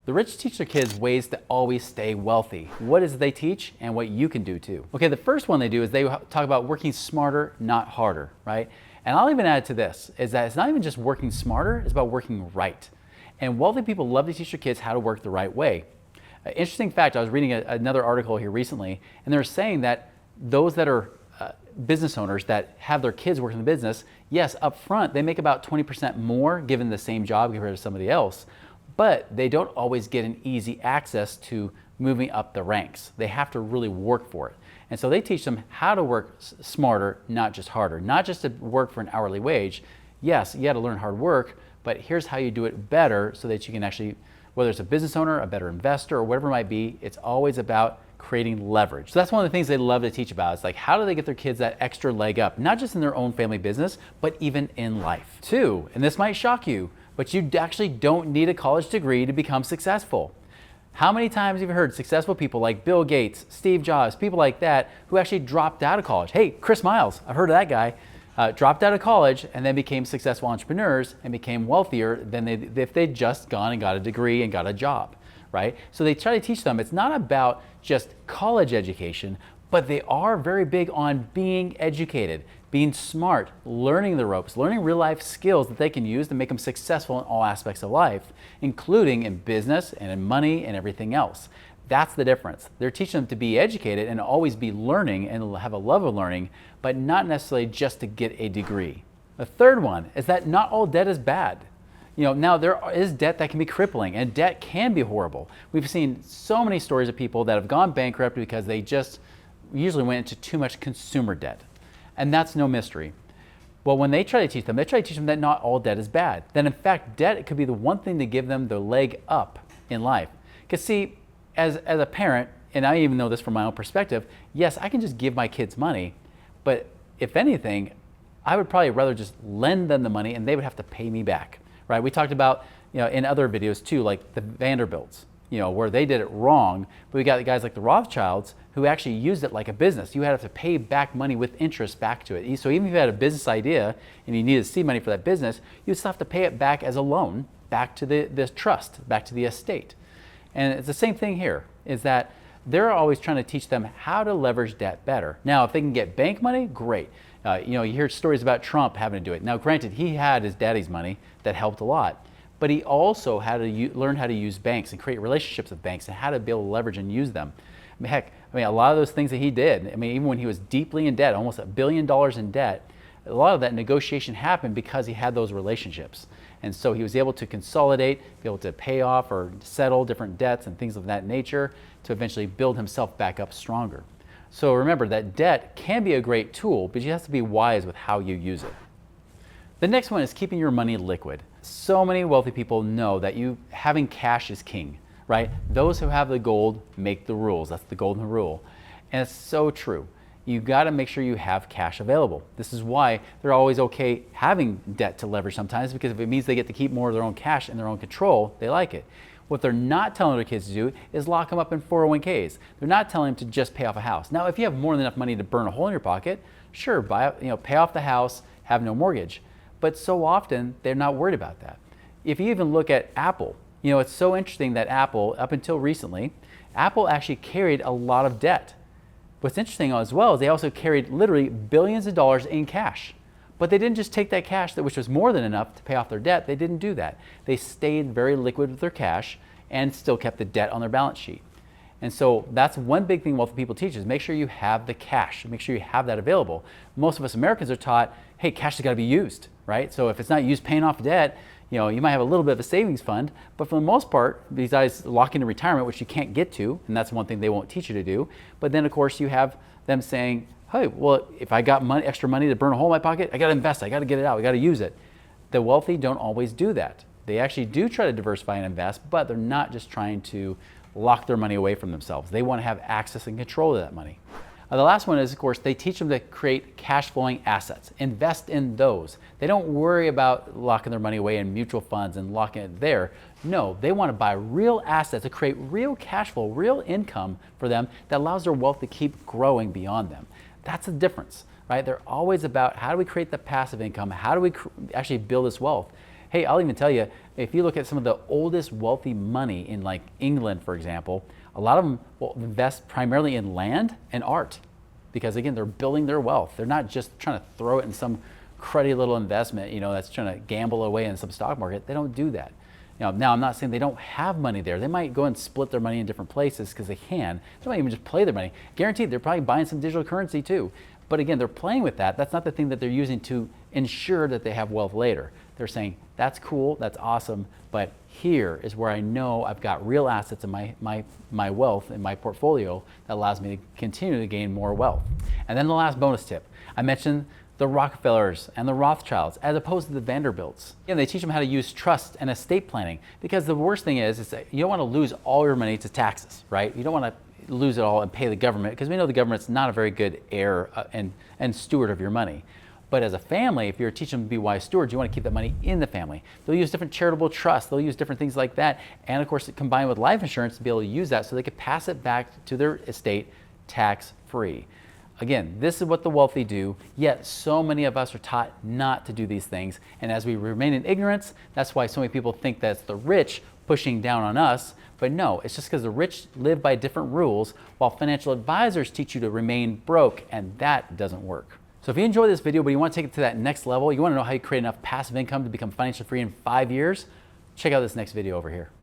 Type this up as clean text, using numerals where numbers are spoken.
The rich teach their kids ways to always stay wealthy. What is it they teach and what you can do too? Okay, the first one they do is they talk about working smarter, not harder, right? And I'll even add to this, is that it's not even just working smarter, it's about working right. And wealthy people love to teach their kids how to work the right way. Interesting fact, I was reading another article here recently, and they're saying that those that are business owners that have their kids work in the business, yes, up front, they make about 20% more given the same job compared to somebody else, but they don't always get an easy access to moving up the ranks. They have to really work for it. And so they teach them how to work smarter, not just harder, not just to work for an hourly wage. Yes, you got to learn hard work, but here's how you do it better so that you can actually, whether it's a business owner, a better investor, or whatever it might be, it's always about creating leverage. So that's one of the things they love to teach about. It's like, how do they get their kids that extra leg up, not just in their own family business, but even in life. Two, and this might shock you, but you actually don't need a college degree to become successful. How many times have you heard successful people like Bill Gates, Steve Jobs, people like that who actually dropped out of college? Hey, Chris Miles, I've heard of that guy, dropped out of college and then became successful entrepreneurs and became wealthier than if they'd just gone and got a degree and got a job, right? So they try to teach them it's not about just college education, but they are very big on being educated, being smart, learning the ropes, learning real life skills that they can use to make them successful in all aspects of life, including in business and in money and everything else. That's the difference. They're teaching them to be educated and always be learning and have a love of learning, but not necessarily just to get a degree. The third one is that not all debt is bad. Now there is debt that can be crippling, and debt can be horrible. We've seen so many stories of people that have gone bankrupt because they just usually went into too much consumer debt. And that's no mystery. Well, when they try to teach them, that not all debt is bad. That in fact, debt could be the one thing to give them the leg up in life. Because see, as a parent, and I even know this from my own perspective, yes, I can just give my kids money, but if anything, I would probably rather just lend them the money and they would have to pay me back, right? We talked about, in other videos too, like the Vanderbilts, where they did it wrong, but we got guys like the Rothschilds who actually used it like a business. You had to pay back money with interest back to it. So even if you had a business idea and you needed seed money for that business, you still have to pay it back as a loan, back to the trust, back to the estate. And it's the same thing here, is that they're always trying to teach them how to leverage debt better. Now, if they can get bank money, great. You hear stories about Trump having to do it. Now, granted, he had his daddy's money that helped a lot, but he also had to learn how to use banks and create relationships with banks and how to be able to leverage and use them. A lot of those things that he did, even when he was deeply in debt, almost $1 billion in debt, a lot of that negotiation happened because he had those relationships. And so he was able to consolidate, be able to pay off or settle different debts and things of that nature to eventually build himself back up stronger. So remember that debt can be a great tool, but you have to be wise with how you use it. The next one is keeping your money liquid. So many wealthy people know that having cash is king, right? Those who have the gold make the rules. That's the golden rule. And it's so true. You got to make sure you have cash available. This is why they're always okay having debt to leverage sometimes, because if it means they get to keep more of their own cash in their own control, they like it. What they're not telling their kids to do is lock them up in 401ks. They're not telling them to just pay off a house. Now, if you have more than enough money to burn a hole in your pocket, sure, pay off the house, have no mortgage. But so often, they're not worried about that. If you even look at Apple, it's so interesting that Apple, up until recently, Apple actually carried a lot of debt. What's interesting as well is they also carried literally billions of dollars in cash. But they didn't just take that cash, which was more than enough to pay off their debt. They didn't do that. They stayed very liquid with their cash and still kept the debt on their balance sheet. And so that's one big thing wealthy people teach is make sure you have the cash, make sure you have that available. Most of us Americans are taught, hey, cash has got to be used, right? So if it's not used paying off debt, you might have a little bit of a savings fund, but for the most part, besides locking in retirement, which you can't get to, and that's one thing they won't teach you to do, but then of course you have them saying, hey, well, if I got extra money to burn a hole in my pocket, I got to invest, I got to get it out, I got to use it. The wealthy don't always do that. They actually do try to diversify and invest, but they're not just trying to lock their money away from themselves. They want to have access and control of that money. The last one is, of course, they teach them to create cash flowing assets, invest in those. They don't worry about locking their money away in mutual funds and locking it there. No, they want to buy real assets to create real cash flow, real income for them that allows their wealth to keep growing beyond them. That's the difference, right? They're always about how do we create the passive income? How do we actually build this wealth? Hey, I'll even tell you, if you look at some of the oldest wealthy money in like England, for example, a lot of them will invest primarily in land and art because again, they're building their wealth. They're not just trying to throw it in some cruddy little investment, that's trying to gamble away in some stock market. They don't do that. Now I'm not saying they don't have money there. They might go and split their money in different places because they can. They might even just play their money. Guaranteed, they're probably buying some digital currency too. But again, they're playing with that. That's not the thing that they're using to ensure that they have wealth later. They're saying, that's cool, that's awesome, but here is where I know I've got real assets in my wealth in my portfolio that allows me to continue to gain more wealth. And then the last bonus tip, I mentioned the Rockefellers and the Rothschilds, as opposed to the Vanderbilts. They teach them how to use trust and estate planning, because the worst thing is that you don't want to lose all your money to taxes, right? You don't want to lose it all and pay the government, because we know the government's not a very good heir and steward of your money. But as a family, if you're teaching them to be wise stewards, you want to keep that money in the family. They'll use different charitable trusts, they'll use different things like that, and of course combined with life insurance to be able to use that so they could pass it back to their estate tax-free. Again, this is what the wealthy do, yet so many of us are taught not to do these things. And as we remain in ignorance, that's why so many people think that it's the rich pushing down on us. But no, it's just because the rich live by different rules, while financial advisors teach you to remain broke, and that doesn't work. So if you enjoyed this video, but you want to take it to that next level, you want to know how you create enough passive income to become financially free in 5 years, check out this next video over here.